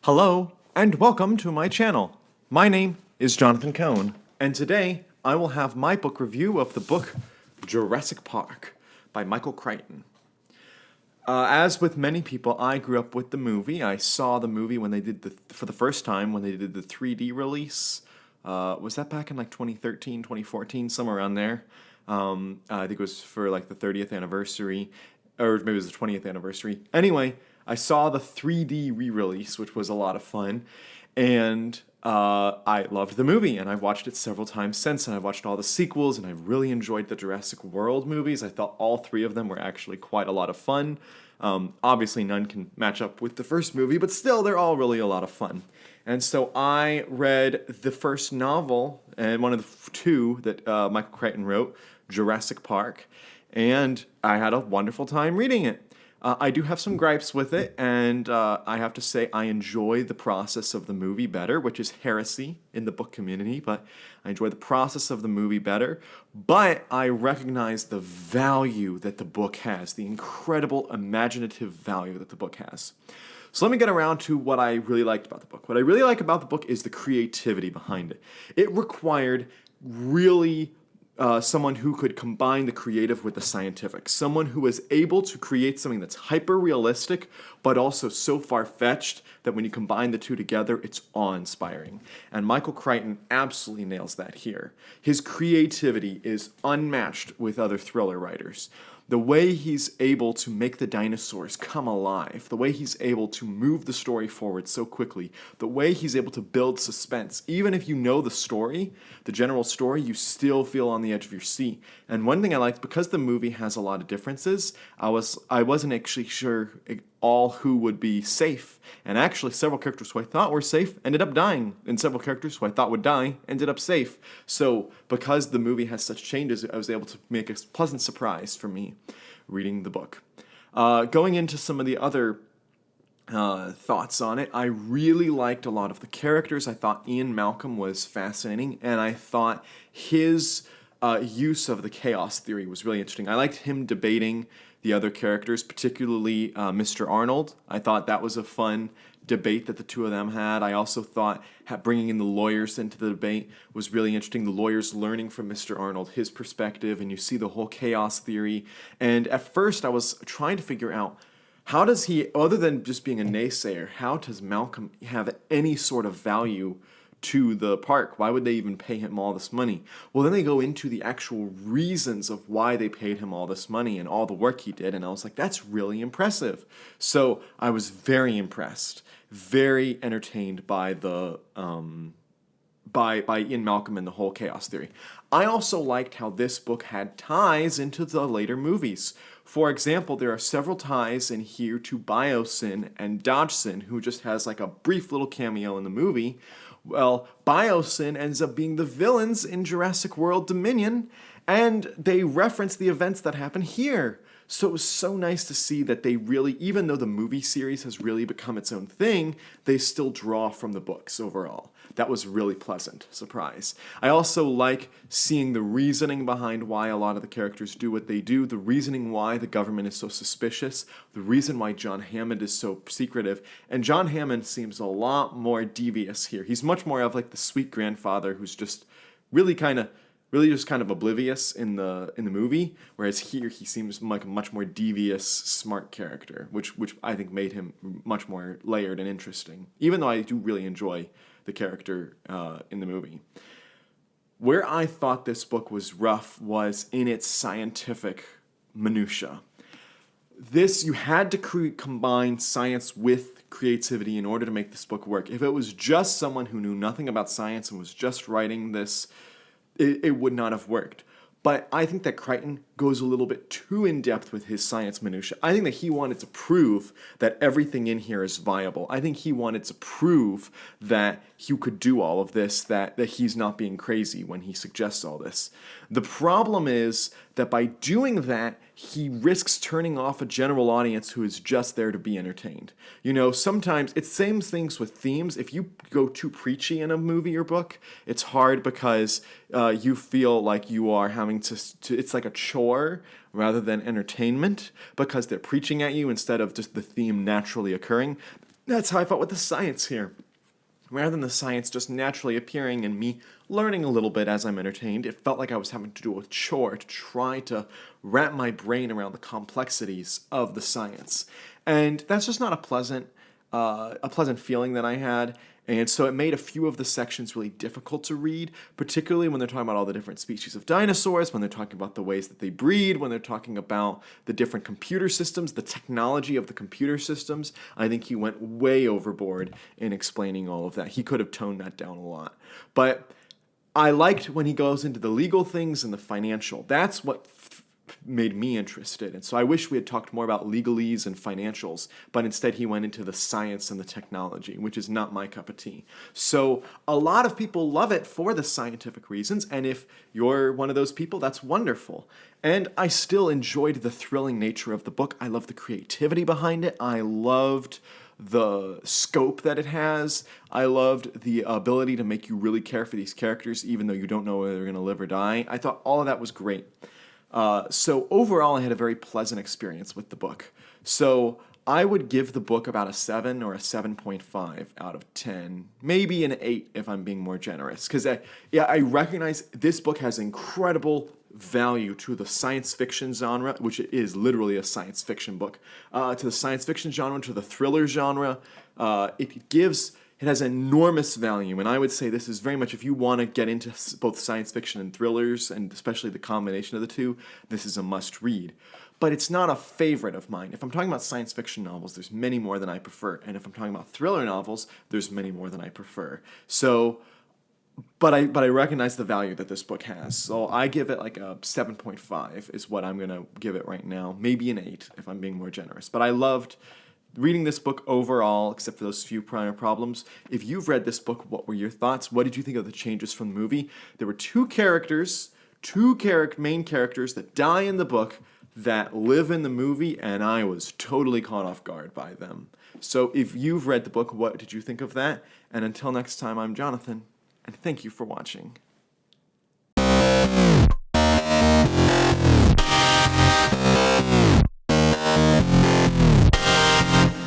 Hello, and welcome to my channel. My name is Jonathan Cohn, and today I will have my book review of the book Jurassic Park by Michael Crichton. As with many people, I grew up with the movie. I saw the movie when they did for the first time when they did the 3D release. Was that back in like 2013, 2014, somewhere around there? I think it was for like the 30th anniversary, or maybe it was the 20th anniversary. Anyway, I saw the 3D re-release, which was a lot of fun, and I loved the movie, and I've watched it several times since, and I've watched all the sequels, and I really enjoyed the Jurassic World movies. I thought all three of them were actually quite a lot of fun. Obviously, none can match up with the first movie, but still, they're all really a lot of fun. And so I read the first novel, and one of the two that Michael Crichton wrote, Jurassic Park, and I had a wonderful time reading it. I do have some gripes with it, and I have to say I enjoy the process of the movie better, which is heresy in the book community, but I enjoy the process of the movie better. But I recognize the value that the book has, the incredible imaginative value that the book has. So let me get around to what I really liked about the book. What I really like about the book is the creativity behind it. It required really someone who could combine the creative with the scientific, someone who was able to create something that's hyper-realistic, but also so far-fetched that when you combine the two together, it's awe-inspiring. And Michael Crichton absolutely nails that here. His creativity is unmatched with other thriller writers. The way he's able to make the dinosaurs come alive, the way he's able to move the story forward so quickly, the way he's able to build suspense. Even if you know the story, the general story, you still feel on the edge of your seat. And one thing I liked, because the movie has a lot of differences, I wasn't actually sure all who would be safe. And actually, several characters who I thought were safe ended up dying. And several characters who I thought would die ended up safe. So, because the movie has such changes, I was able to make a pleasant surprise for me reading the book. Going into some of the other thoughts on it, I really liked a lot of the characters. I thought Ian Malcolm was fascinating, and I thought his use of the chaos theory was really interesting. I liked him debating the other characters, particularly Mr. Arnold. I thought that was a fun debate that the two of them had. I also thought bringing in the lawyers into the debate was really interesting. The lawyers learning from Mr. Arnold, his perspective, and you see the whole chaos theory. And at first I was trying to figure out, how does he, other than just being a naysayer, how does Malcolm have any sort of value to the park? Why would they even pay him all this money? Well, then they go into the actual reasons of why they paid him all this money and all the work he did, and I was like, that's really impressive. So I was very impressed, very entertained by the by Ian Malcolm and the whole chaos theory. I also liked how this book had ties into the later movies. For example, there are several ties in here to Biosyn and Dodgson, who just has like a brief little cameo in the movie. Well, Biosyn ends up being the villains in Jurassic World Dominion, and they reference the events that happen here. So it was so nice to see that they really, even though the movie series has really become its own thing, they still draw from the books overall. That was really pleasant surprise. I also like seeing the reasoning behind why a lot of the characters do what they do, the reasoning why the government is so suspicious, the reason why John Hammond is so secretive. And John Hammond seems a lot more devious here. He's much more of like the sweet grandfather who's just really just kind of oblivious in the movie, whereas here he seems like a much more devious, smart character, which I think made him much more layered and interesting, even though I do really enjoy the character in the movie. Where I thought this book was rough was in its scientific minutia. You had to combine science with creativity in order to make this book work. If it was just someone who knew nothing about science and was just writing this, it would not have worked. But I think that Crichton goes a little bit too in-depth with his science minutia. I think that he wanted to prove that everything in here is viable. I think he wanted to prove that you could do all of this, that he's not being crazy when he suggests all this. The problem is that by doing that, he risks turning off a general audience who is just there to be entertained. You know, sometimes it's same things with themes. If you go too preachy in a movie or book, it's hard because you feel like you are having to it's like a chore rather than entertainment because they're preaching at you instead of just the theme naturally occurring. That's how I felt with the science here. Rather than the science just naturally appearing and me learning a little bit as I'm entertained, it felt like I was having to do a chore to try to wrap my brain around the complexities of the science. And that's just not a pleasant feeling that I had. And so it made a few of the sections really difficult to read, particularly when they're talking about all the different species of dinosaurs, when they're talking about the ways that they breed, when they're talking about the different computer systems, the technology of the computer systems. I think he went way overboard in explaining all of that. He could have toned that down a lot. But I liked when he goes into the legal things and the financial. That's what made me interested. And so I wish we had talked more about legalese and financials, but instead he went into the science and the technology, which is not my cup of tea. So a lot of people love it for the scientific reasons, and if you're one of those people, that's wonderful. And I still enjoyed the thrilling nature of the book. I love the creativity behind it. I loved the scope that it has. I loved the ability to make you really care for these characters, even though you don't know whether they're going to live or die. I thought all of that was great. So overall, I had a very pleasant experience with the book. So I would give the book about a 7 or a 7.5 out of 10, maybe an 8 if I'm being more generous. Because I recognize this book has incredible value to the science fiction genre, which is literally a science fiction book, to the science fiction genre, to the thriller genre. It has enormous value, and I would say this is very much, if you want to get into both science fiction and thrillers, and especially the combination of the two, this is a must-read. But it's not a favorite of mine. If I'm talking about science fiction novels, there's many more than I prefer, and if I'm talking about thriller novels, there's many more than I prefer. So, but I recognize the value that this book has. So I give it like a 7.5 is what I'm going to give it right now. Maybe an 8 if I'm being more generous. But I loved reading this book overall, except for those few prior problems. If you've read this book, what were your thoughts? What did you think of the changes from the movie? There were two main characters that die in the book that live in the movie, and I was totally caught off guard by them. So if you've read the book, what did you think of that? And until next time, I'm Jonathan, and thank you for watching.